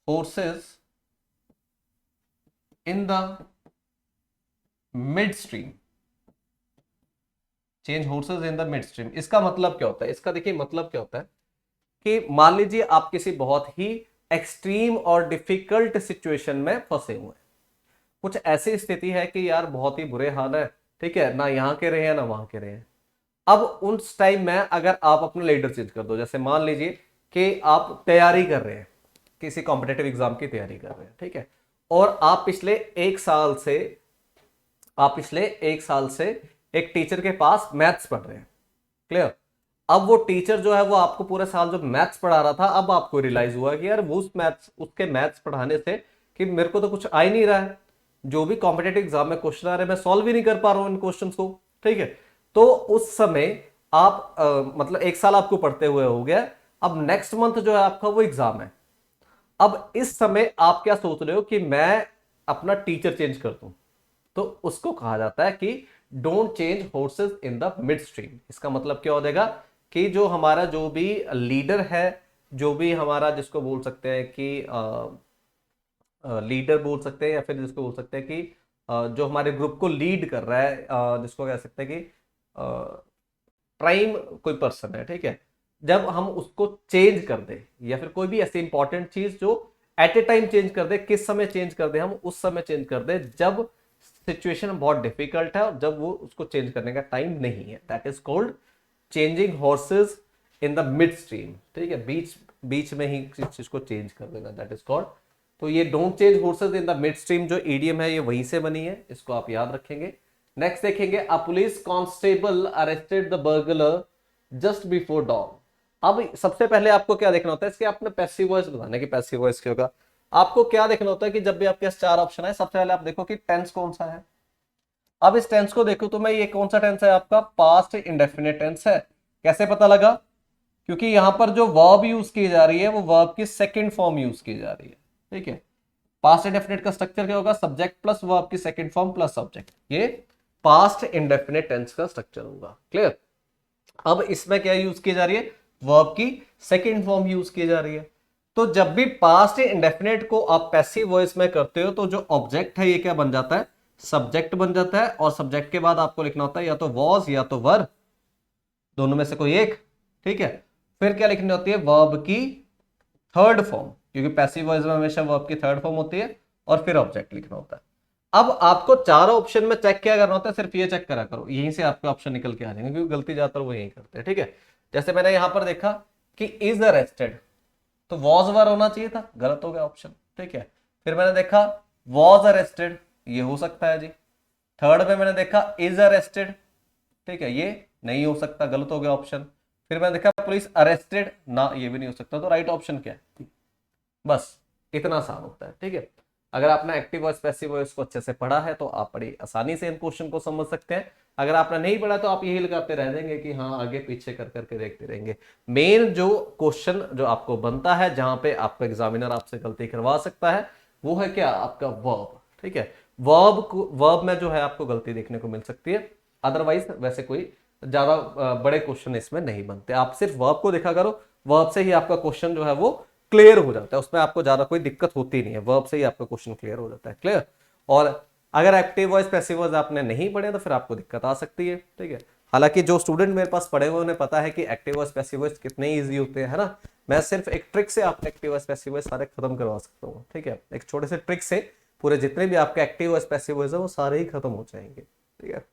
horses in the mid stream, change horses in the mid stream. इसका मतलब क्या होता है, इसका देखिए मतलब क्या होता है कि मान लीजिए आप किसी बहुत ही एक्सट्रीम और डिफिकल्ट सिचुएशन में फंसे हुए हैं, कुछ ऐसी स्थिति है कि यार बहुत ही बुरे हाल है, ठीक है, ना यहाँ के रहे हैं ना वहां के रहे हैं। अब उस टाइम में अगर आप अपना लीडर चेंज कर दो, जैसे मान लीजिए कि आप तैयारी कर रहे हैं, किसी कॉम्पिटेटिव एग्जाम की तैयारी कर रहे हैं, ठीक है, और आप पिछले एक साल से एक टीचर के पास मैथ्स पढ़ रहे हैं। क्लियर। अब वो टीचर जो है वो आपको पूरे साल जो मैथ्स पढ़ा रहा था, अब आपको रियलाइज हुआ कि यार वो उसके मैथ्स पढ़ाने से कि मेरे को तो कुछ आ ही नहीं रहा है, जो भी कॉम्पिटेटिव एग्जाम में क्वेश्चन आ रहे हैं मैं सॉल्व ही नहीं कर पा रहा हूं इन क्वेश्चंस को, ठीक है। तो उस समय आप मतलब एक साल आपको पढ़ते हुए हो गया, अब नेक्स्ट मंथ जो है आपका वो एग्जाम है। अब इस समय आप क्या सोच रहे हो कि मैं अपना टीचर चेंज कर दूं, तो उसको कहा जाता है कि don't change horses in the mid stream. इसका मतलब क्या हो जाएगा कि जो हमारा जो भी लीडर है, जो भी हमारा जिसको बोल सकते हैं कि लीडर बोल सकते हैं, या फिर जिसको बोल सकते हैं कि जो हमारे ग्रुप को लीड कर रहा है, जिसको कह सकते हैं कि प्राइम कोई पर्सन है, ठीक है, जब हम उसको चेंज कर दे, या फिर कोई भी ऐसी इंपॉर्टेंट चीज जो एट ए टाइम चेंज कर दे, किस समय चेंज कर दे, हम उस समय चेंज कर दे जब सिचुएशन बहुत डिफिकल्ट है और जब वो उसको चेंज करने का टाइम नहीं है, that is called changing horses in the mid stream, ठीक है, बीच बीच में ही इस चीज को चेंज कर देना, दैट इज कॉल्ड। तो ये don't change horses in the mid stream जो ईडियम है ये वहीं से बनी है, इसको आप याद रखेंगे। नेक्स्ट देखेंगे, अ police constable arrested the burglar just before don. अब सबसे पहले आपको क्या देखना होता है, इसके आपने पैसिव वॉइस बताने की, पैसिव वॉइस क्या होगा, आपको क्या देखना होता है कि जब भी आपके पास 4 ऑप्शन है, सबसे पहले आप देखो कि टेंस कौन सा है। अब इस टेंस को देखो तो मैं, ये कौन सा टेंस है आपका, पास्ट इंडेफिनिट टेंस है। कैसे पता लगा, क्योंकि यहां पर जो वर्ब यूज की जा रही है वो वर्ब की सेकंड फॉर्म यूज की जा रही है, ठीक है। पास्ट इंडेफिनिट का स्ट्रक्चर क्या होगा, सब्जेक्ट प्लस वर्ब की सेकंड फॉर्म प्लस सब्जेक्ट, ये पास्ट इंडेफिनिट टेंस का स्ट्रक्चर होगा, क्लियर। अब इसमें क्या यूज की जा रही है, वर्ब की सेकंड फॉर्म यूज की जा रही है। तो जब भी पास्ट इंडेफिनिट को आप पैसिव वॉइस में करते हो तो जो ऑब्जेक्ट है ये क्या बन जाता है, सब्जेक्ट बन जाता है, और सब्जेक्ट के बाद आपको लिखना होता है या तो वॉज या तो वर, दोनों में से कोई एक, ठीक है। फिर क्या लिखनी होती है, वर्ब की थर्ड फॉर्म, क्योंकि पैसिव वॉइस में हमेशा वर्ब की थर्ड फॉर्म होती है, और फिर ऑब्जेक्ट लिखना होता है। अब आपको चारों ऑप्शन में चेक क्या करना होता है, सिर्फ ये चेक करा करो, यहीं से आपके ऑप्शन निकल के आ जाएंगे, क्योंकि गलती ज्यादातर वो यही करते हैं, ठीक है। जैसे मैंने यहां पर देखा कि इज अरेस्टेड, तो वॉज वर होना चाहिए था, गलत हो गया ऑप्शन, ठीक है। फिर मैंने देखा वॉज अरेस्टेड, ये हो सकता है जी। थर्ड में मैंने देखा इज अरेस्टेड, ठीक है, ये नहीं हो सकता, गलत हो गया ऑप्शन। फिर मैंने देखा पुलिस अरेस्टेड ना, ये भी नहीं हो सकता, तो राइट ऑप्शन क्या है, बस इतना आसान होता है, ठीक है। अगर आपने एक्टिव वॉइस पैसिव वॉइस को अच्छे से पढ़ा है तो आप बड़ी आसानी से इन क्वेश्चन को समझ सकते हैं। अगर आपने नहीं पढ़ा तो आप यही लगाते रह जाएंगे कि हाँ आगे पीछे कर करके देखते रहेंगे। मेन जो क्वेश्चन जो आपको बनता है, जहां पे आपका एग्जामिनर आपसे गलती करवा सकता है, वो है क्या, आपका वर्ब, ठीक है। वर्ब में जो है आपको गलती देखने को मिल सकती है, अदरवाइज वैसे कोई ज्यादा बड़े क्वेश्चन इसमें नहीं बनते। आप सिर्फ वर्ब को देखा करो, वर्ब से ही आपका क्वेश्चन जो है वो क्लियर हो जाता है, उसमें आपको ज्यादा कोई दिक्कत होती नहीं है, वर्ब से ही आपका क्वेश्चन क्लियर हो जाता है, क्लियर। और अगर एक्टिव वॉइस पैसिव वॉइस आपने नहीं पढ़े तो फिर आपको दिक्कत आ सकती है, ठीक है। हालांकि जो स्टूडेंट मेरे पास पढ़े हुए उन्हें पता है कि एक्टिव वॉइस पैसिव वॉइस कितने ईजी होते हैं, है ना। मैं सिर्फ एक ट्रिक से आप एक्टिव वॉइस पैसिव वॉइस सारे खत्म करवा सकता हूँ, ठीक है। एक छोटे से ट्रिक से पूरे जितने भी आपके एक्टिव वॉइस पैसिव वॉइस है वो सारे ही खत्म हो जाएंगे, ठीक है।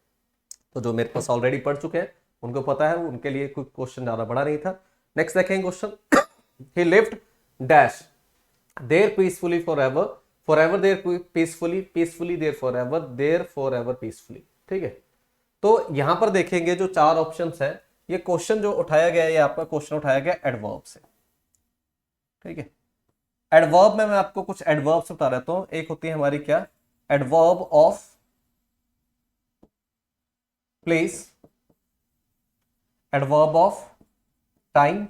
तो जो मेरे पास ऑलरेडी पढ़ चुके हैं उनको पता है, उनके लिए कोई क्वेश्चन ज्यादा बड़ा नहीं था। नेक्स्ट देखेंगे question, he lived dash there peacefully forever, forever there peacefully, peacefully there forever peacefully, ठीक है। तो यहां पर देखेंगे जो 4 ऑप्शंस है, ये क्वेश्चन जो उठाया गया है, ये आपका क्वेश्चन उठाया गया एडवर्ब से, ठीक है। एडवर्ब में मैं आपको कुछ एडवर्ब्स बता देता हूं। एक होती है हमारी क्या, adverb of place, adverb of time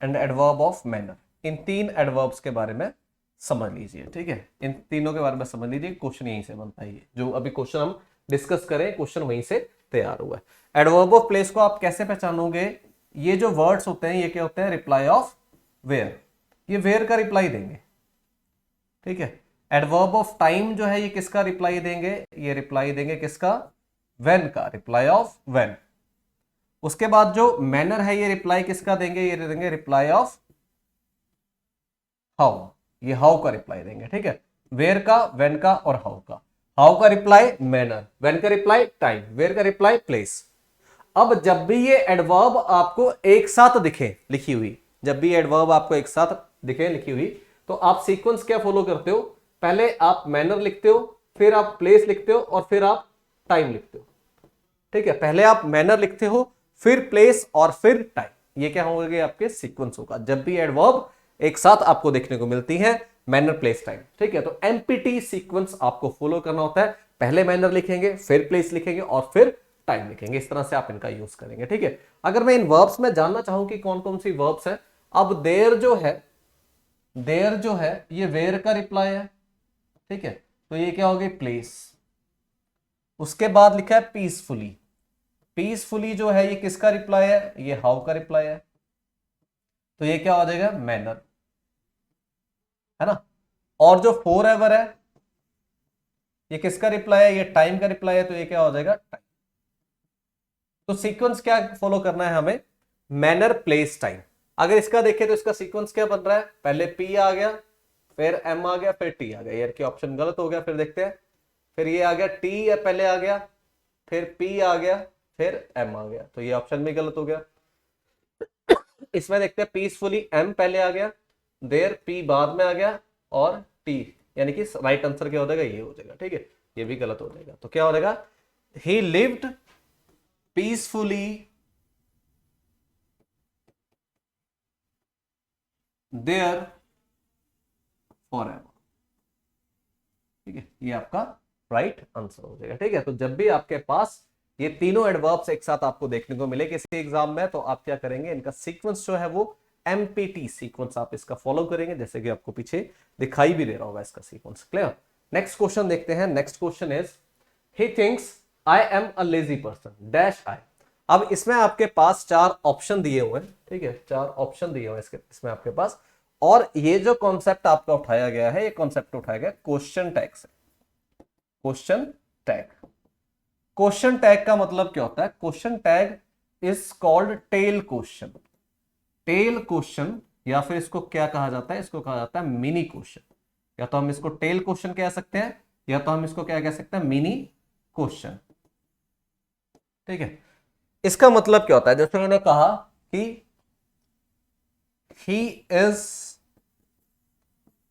and adverb of manner. In 3 adverbs के बारे में समझ लीजिए, ठीक है। इन तीनों के बारे में समझ लीजिए, क्वेश्चन यहीं से बनता है, जो अभी क्वेश्चन हम डिस्कस करें क्वेश्चन वहीं से तैयार हुआ है। एडवर्ब ऑफ प्लेस को आप कैसे पहचानोगे, ये जो वर्ड्स होते हैं ये क्या होते हैं, रिप्लाई ऑफ वेयर, ये वेयर का रिप्लाई देंगे, ठीक है। एडवर्ब ऑफ टाइम जो है ये किसका रिप्लाई देंगे, ये रिप्लाई देंगे किसका, व्हेन का, रिप्लाई ऑफ व्हेन। उसके बाद जो मैनर है ये रिप्लाई किसका देंगे, ये देंगे रिप्लाई ऑफ हाउ, ये हाउ का रिप्लाई देंगे, ठीक है। वेयर का, व्हेन का और हाउ का। हाउ का रिप्लाई मैनर, व्हेन का रिप्लाई टाइम, वेयर का रिप्लाई प्लेस। अब जब भी ये एडवर्ब आपको एक साथ दिखे लिखी हुई, जब भी एडवर्ब आपको एक साथ दिखे लिखी हुई, तो आप सीक्वेंस क्या फॉलो करते हो, पहले आप मैनर लिखते हो, फिर आप प्लेस लिखते हो और फिर आप टाइम लिखते हो, ठीक है। पहले आप मैनर लिखते हो, फिर प्लेस और फिर टाइम, ये क्या होगा, आपके सीक्वेंस होगा जब भी एडवर्ब एक साथ आपको देखने को मिलती है, मैनर प्लेस टाइम, ठीक है। तो एमपीटी सीक्वेंस आपको फॉलो करना होता है, पहले मैनर लिखेंगे, फिर प्लेस लिखेंगे और फिर टाइम लिखेंगे, इस तरह से आप इनका यूज करेंगे, ठीक है। अगर मैं इन वर्ब्स में जानना चाहूं कि कौन कौन सी वर्ब्स है, अब देयर जो है ये वेयर का रिप्लाई है, ठीक है, तो ये क्या हो गई, प्लेस। उसके बाद लिखा है पीसफुली, पीसफुली जो है ये किसका रिप्लाई है, ये हाउ का रिप्लाई है, तो ये क्या हो जाएगा, मैनर, है ना। और जो फॉर एवर है ये किसका रिप्लाई है, ये टाइम का रिप्लाई है, तो ये क्या हो जाएगा, टाइम। तो सीक्वेंस क्या फॉलो करना है हमें, मैनर प्लेस टाइम। अगर इसका देखें तो इसका सीक्वेंस क्या बन रहा है, पहले पी आ गया, फिर एम आ गया, फिर टी आ गया, यार की ऑप्शन गलत हो गया, फिर देखते हैं। फिर ये आ गया टी पहले आ गया, फिर पी आ गया, फिर एम आ गया, तो ये ऑप्शन भी गलत हो गया। इसमें देखते हैं पीसफुली एम पहले आ गया, देयर पी बाद में आ गया और टी, यानी कि राइट आंसर क्या हो जाएगा, ये हो जाएगा। ठीक है, ये भी गलत हो जाएगा, तो क्या हो जाएगा, he lived peacefully there for ever. ठीक है, ये आपका राइट आंसर हो जाएगा। ठीक है, तो जब भी आपके पास ये तीनों एडवर्ब्स एक साथ आपको देखने को मिले किसी एग्जाम में, तो आप क्या करेंगे, इनका सीक्वेंस जो है वो एमपीटी सीक्वेंस आप इसका फॉलो करेंगे, जैसे कि आपको पीछे दिखाई भी दे रहा होगा इसका सीक्वेंस। क्लियर। नेक्स्ट क्वेश्चन देखते हैं। Next question is he thinks I am a lazy person dash I. अब इसमें आपके पास चार ऑप्शन दिए हुए हैं। ठीक है, चार ऑप्शन दिए हुए हैं इसमें आपके पास, और ये जो कॉन्सेप्ट आपका उठाया गया है, ये कॉन्सेप्ट उठाया गया क्वेश्चन टैग से। क्वेश्चन टैग, क्वेश्चन टैग का मतलब क्या होता है, question tag is called tail question. Tail question, या फिर इसको क्या कहा जाता है, इसको कहा जाता है मिनी क्वेश्चन। या तो हम इसको टेल क्वेश्चन कह सकते हैं, या तो हम इसको क्या कह सकते हैं, मिनी क्वेश्चन। ठीक है, इसका मतलब क्या होता है, जैसे मैंने कहा कि ही इज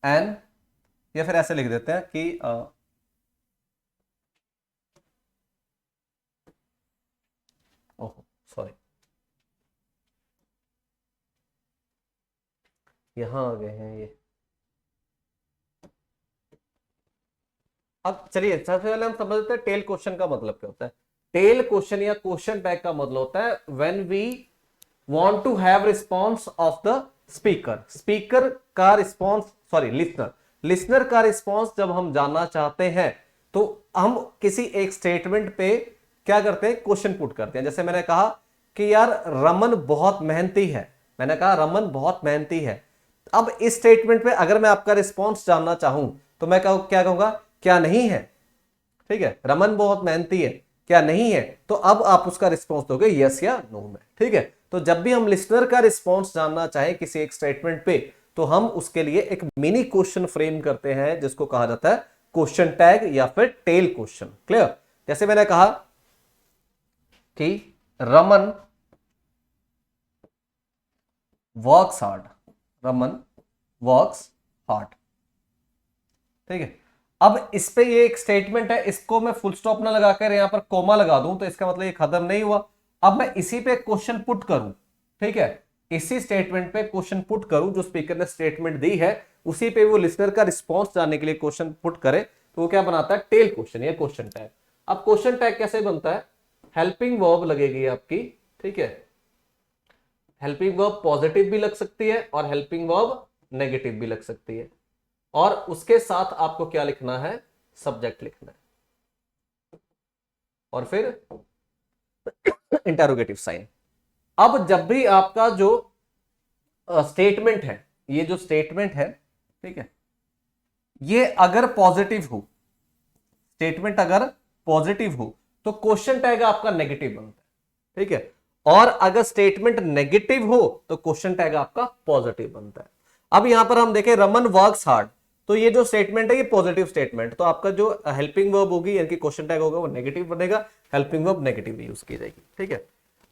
एन, या फिर ऐसे लिख देते हैं कि ओह सॉरी, यहां आ गए हैं ये। अब चलिए सबसे पहले हम समझ लेते हैं टेल क्वेश्चन का मतलब क्या होता है। टेल क्वेश्चन या क्वेश्चन टैग का मतलब होता है when we want to have response of the speaker. Speaker का रिस्पांस, सॉरी लिसनर, लिसनर का रिस्पांस जब हम जानना चाहते हैं, तो हम किसी एक स्टेटमेंट पे क्या करते हैं, क्वेश्चन पुट करते हैं। जैसे मैंने कहा कि यार रमन बहुत मेहनती है, मैंने कहा रमन बहुत मेहनती है। अब इस स्टेटमेंट पे अगर मैं आपका रिस्पांस जानना चाहूं, तो मैं क्या कहूंगा, क्या नहीं है। ठीक है, रमन बहुत मेहनती है, क्या नहीं है, तो अब आप उसका रिस्पॉन्स दोगे यस या नो में। ठीक है, तो जब भी हम लिसनर का रिस्पॉन्स जानना चाहें किसी एक स्टेटमेंट पे, तो हम उसके लिए एक मिनी क्वेश्चन फ्रेम करते हैं, जिसको कहा जाता है क्वेश्चन टैग या फिर टेल क्वेश्चन। क्लियर। जैसे मैंने कहा कि Raman works hard, Raman works hard. ठीक है, अब इस पे ये एक स्टेटमेंट है, इसको मैं फुल स्टॉप ना लगाकर यहां पर कोमा लगा दूं, तो इसका मतलब ये खत्म नहीं हुआ। अब मैं इसी पे क्वेश्चन पुट करूं, ठीक है, इसी स्टेटमेंट पे क्वेश्चन पुट करूं, जो स्पीकर ने स्टेटमेंट दी है उसी पे वो लिसनर का रिस्पॉन्स जानने के लिए क्वेश्चन पुट करे, तो वो क्या बनाता है, टेल क्वेश्चन या क्वेश्चन टैग। अब क्वेश्चन टैग कैसे बनता है, हेल्पिंग वर्ब लगेगी आपकी। ठीक है, हेल्पिंग वर्ब पॉजिटिव भी लग सकती है और हेल्पिंग वर्ब नेगेटिव भी लग सकती है, और उसके साथ आपको क्या लिखना है, सब्जेक्ट लिखना है, और फिर इंटरोगेटिव साइन। अब जब भी आपका जो स्टेटमेंट है, ये जो स्टेटमेंट है, ठीक है, ये अगर पॉजिटिव हो, स्टेटमेंट अगर पॉजिटिव हो, तो क्वेश्चन टैग आपका नेगेटिव बनता है। ठीक है, और अगर स्टेटमेंट नेगेटिव हो, तो क्वेश्चन टैग आपका पॉजिटिव बनता है। अब यहां पर हम देखें रमन वर्क्स हार्ड, तो ये जो स्टेटमेंट है ये पॉजिटिव स्टेटमेंट, तो आपका जो हेल्पिंग वर्ब होगी यानी कि क्वेश्चन टैग होगा वो नेगेटिव बनेगा, हेल्पिंग वर्ब नेगेटिव यूज की जाएगी। ठीक है,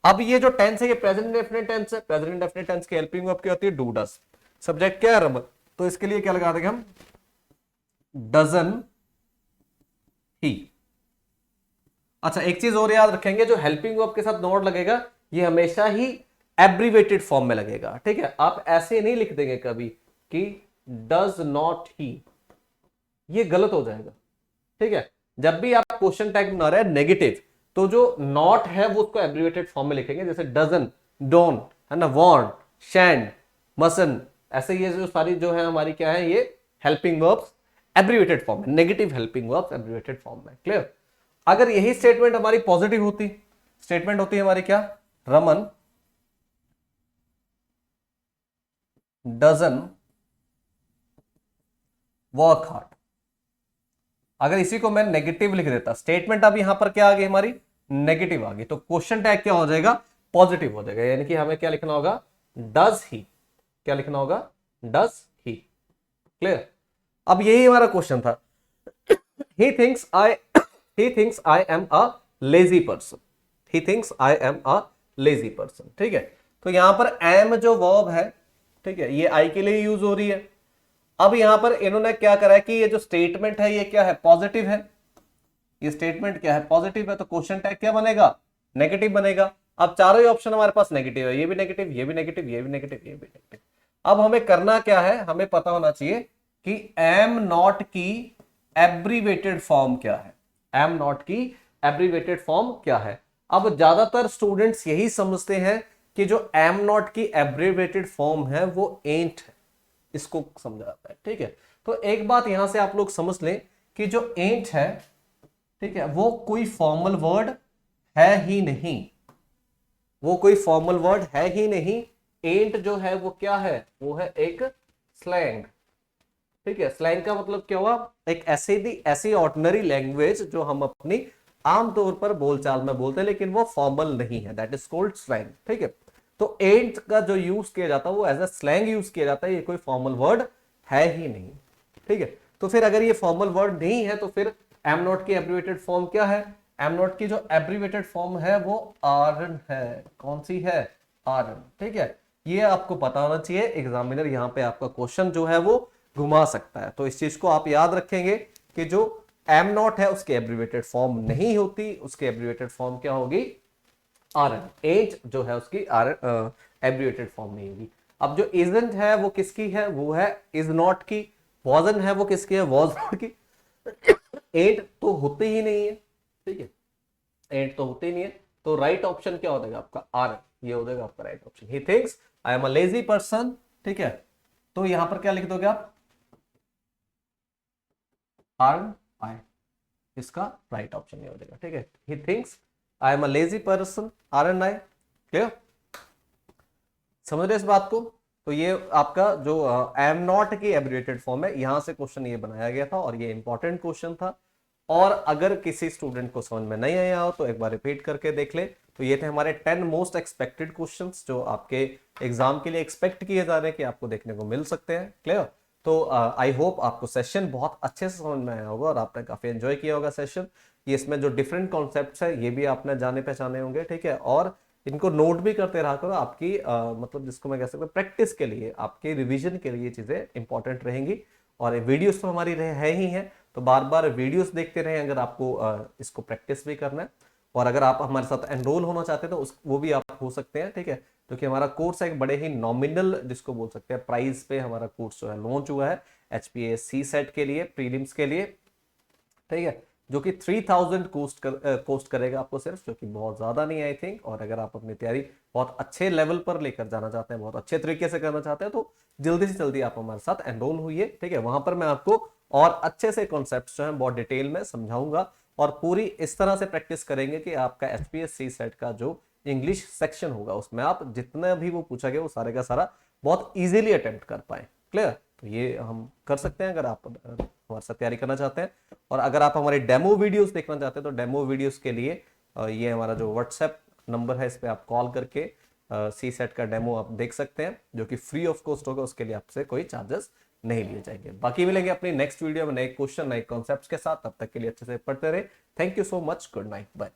अब ये जो टेंस है ये प्रेजेंट इंडेफिनिट टेंस है, प्रेजेंट इंडेफिनिट टेंस की हेल्पिंग वर्ब क्या होती है, डू डज। सब्जेक्ट क्या है, रमन, तो इसके लिए क्या लगा देंगे हम, डजन ही। अच्छा एक चीज और याद रखेंगे, जो हेल्पिंग वर्ब के साथ नॉट लगेगा ये हमेशा ही एब्रीवेटेड फॉर्म में लगेगा। ठीक है, आप ऐसे नहीं लिख देंगे कभी कि डज नॉट ही, ये गलत हो जाएगा। ठीक है, जब भी आप क्वेश्चन टैग बना रहे हैं नेगेटिव, तो जो नॉट है वो उसको एब्रीवेटेड फॉर्म में लिखेंगे, जैसे डजन, डोंट, है ना, वांट, शैंड, मसन, ऐसे ये जो सारी जो है हमारी क्या है, ये हेल्पिंग वर्ब्स एब्रीवेटेड फॉर्म में, negative helping verbs abbreviated form में। क्लियर। अगर यही स्टेटमेंट हमारी पॉजिटिव होती, स्टेटमेंट होती है हमारी क्या, रमन डजन वर्क हार्ड, अगर इसी को मैं नेगेटिव लिख देता, स्टेटमेंट अब यहां पर क्या आ गई हमारी, नेगेटिव आ गई, तो क्वेश्चन टैग क्या हो जाएगा, पॉजिटिव हो जाएगा, यानी कि हमें क्या लिखना होगा, डज ही, क्या लिखना होगा, डज ही। क्लियर। अब यही हमारा क्वेश्चन था, he thinks I am a lazy person, he thinks I am a lazy person। ठीक है, तो यहां पर एम जो वर्ब है, ठीक है, ये आई के लिए यूज हो रही है। अब यहां पर इन्होंने क्या करा है कि ये जो स्टेटमेंट है ये क्या है, पॉजिटिव है। ये स्टेटमेंट क्या है, पॉजिटिव है, तो क्वेश्चन टैग क्या बनेगा, नेगेटिव बनेगा। अब चारों ही ऑप्शन हमारे पास नेगेटिव है, ये भी नेगेटिव, ये भी नेगेटिव, ये भी नेगेटिव, ये भी नेगेटिव। अब हमें करना क्या है, हमें पता होना चाहिए कि एम नॉट की एब्रीवेटेड फॉर्म क्या है। एम नॉट की एब्रीवेटेड फॉर्म क्या है। अब ज्यादातर स्टूडेंट्स यही समझते हैं कि जो एम नॉट की एब्रीवेटेड फॉर्म है वो एंट है, इसको समझा जाता है, ठीक है। तो एक बात यहां से आप लोग समझ लें कि जो एंट है, ठीक है, वो कोई फॉर्मल वर्ड है ही नहीं, वो कोई फॉर्मल वर्ड है ही नहीं। एंट जो है वो क्या है, वो है एक स्लैंग, ठीक है। स्लैंग का मतलब क्या हुआ, एक ऐसी ऑर्डिनरी लैंग्वेज जो हम अपनी आमतौर पर बोलचाल में बोलते हैं लेकिन वो फॉर्मल नहीं है, दैट इज कॉल्ड स्लैंग, ठीक है। तो एंट का जो यूज किया जाता है वो एज ए स्लैंग यूज किया जाता है, ये कोई फॉर्मल वर्ड है ही नहीं, ठीक है। तो फिर अगर ये फॉर्मल वर्ड नहीं है तो फिर एम नॉट की एब्रीवेटेड फॉर्म क्या है, एम नॉट की जो एब्रीवेटेड फॉर्म है वो आरन है। कौन सी है, आरन, ठीक है। ये आपको पता होना चाहिए, एग्जामिनर यहाँ पे आपका क्वेश्चन जो है वो घुमा सकता है, तो इस चीज को आप याद रखेंगे कि जो एम नॉट है उसकी एब्रीवेटेड फॉर्म नहीं होती, उसकी एब्रीवेटेड फॉर्म क्या होगी, आरन। एज जो है उसकी आरन एब्रीवेटेड फॉर्म नहीं होगी। अब जो इजंट है वो किसकी है, वो है इज नॉट की। वॉजन है वो किसकी है, वॉज नॉट की। एट तो होते ही नहीं है, ठीक है, एट तो होते ही नहीं है। तो राइट ऑप्शन क्या हो जाएगा आपका, आर, ये हो जाएगा आपका right option. He thinks I am a lazy person, ठीक है। तो यहां पर क्या लिख दोगे आप, आर आई, इसका राइट ऑप्शन ये हो जाएगा, ठीक है। He thinks I am a lazy person, aren't I. Clear, समझ रहे इस बात को। तो ये आपका जो एम नॉट की एब्रिवेटेड फॉर्म है, यहां से क्वेश्चन ये बनाया गया था और ये इंपॉर्टेंट क्वेश्चन था। और अगर किसी स्टूडेंट को समझ में नहीं आया हो तो एक बार रिपीट करके देख ले। तो ये थे हमारे 10 मोस्ट एक्सपेक्टेड क्वेश्चंस जो आपके एग्जाम के लिए एक्सपेक्ट किए जा रहे हैं कि आपको देखने को मिल सकते हैं। क्लियर, तो आई होप आपको सेशन बहुत अच्छे से समझ में आया होगा और आपने काफी एंजॉय किया होगा सेशन। ये इसमें जो डिफरेंट कॉन्सेप्ट्स है ये भी आपने जाने पहचाने होंगे, ठीक है। और इनको नोट भी करते रहा करो, आपकी मतलब जिसको मैं कह सकता हूँ प्रैक्टिस के लिए, आपके रिवीजन के लिए चीजें इंपॉर्टेंट रहेंगी। और वीडियोस तो हमारी है ही है, तो बार बार वीडियोस देखते रहें अगर आपको इसको प्रैक्टिस भी करना है। और अगर आप हमारे साथ एनरोल होना चाहते हैं तो वो भी आप हो सकते हैं, ठीक है। क्योंकि हमारा कोर्स है एक बड़े ही नॉमिनल, जिसको बोल सकते हैं प्राइस पे हमारा कोर्स जो है लॉन्च हुआ है HPA CSET के लिए, प्रीलिम्स के लिए, ठीक है। जो कि 3000 कोस्ट करेगा आपको सिर्फ, जो कि बहुत ज्यादा नहीं आई थिंक। और अगर आप अपनी तैयारी बहुत अच्छे लेवल पर लेकर जाना चाहते हैं, बहुत अच्छे तरीके से करना चाहते हैं, तो जल्दी से जल्दी आप हमारे साथ एनरोल हुई, ठीक है। वहां पर मैं आपको और अच्छे से कॉन्सेप्ट जो है बहुत डिटेल में समझाऊंगा और पूरी इस तरह से प्रैक्टिस करेंगे कि आपका HPS CSET का जो इंग्लिश सेक्शन होगा उसमें आप जितना भी वो पूछा गया वो सारे का सारा बहुत इजीली अटेम्प्ट कर पाए। क्लियर, तो ये हम कर सकते हैं अगर आप हमारे साथ तैयारी करना चाहते हैं। और अगर आप हमारे डेमो वीडियोस देखना चाहते हैं तो डेमो वीडियोस के लिए ये हमारा जो व्हाट्सएप नंबर है, इस पे आप कॉल करके CSET का डेमो आप देख सकते हैं, जो कि फ्री ऑफ कॉस्ट होगा, उसके लिए आपसे कोई चार्जेस नहीं लिए जाएंगे। बाकी मिलेंगे अपनी नेक्स्ट वीडियो में नए क्वेश्चन नए कॉन्सेप्ट्स के साथ, तब तक के लिए अच्छे से पढ़ते रहे। Thank you so much, good night, bye.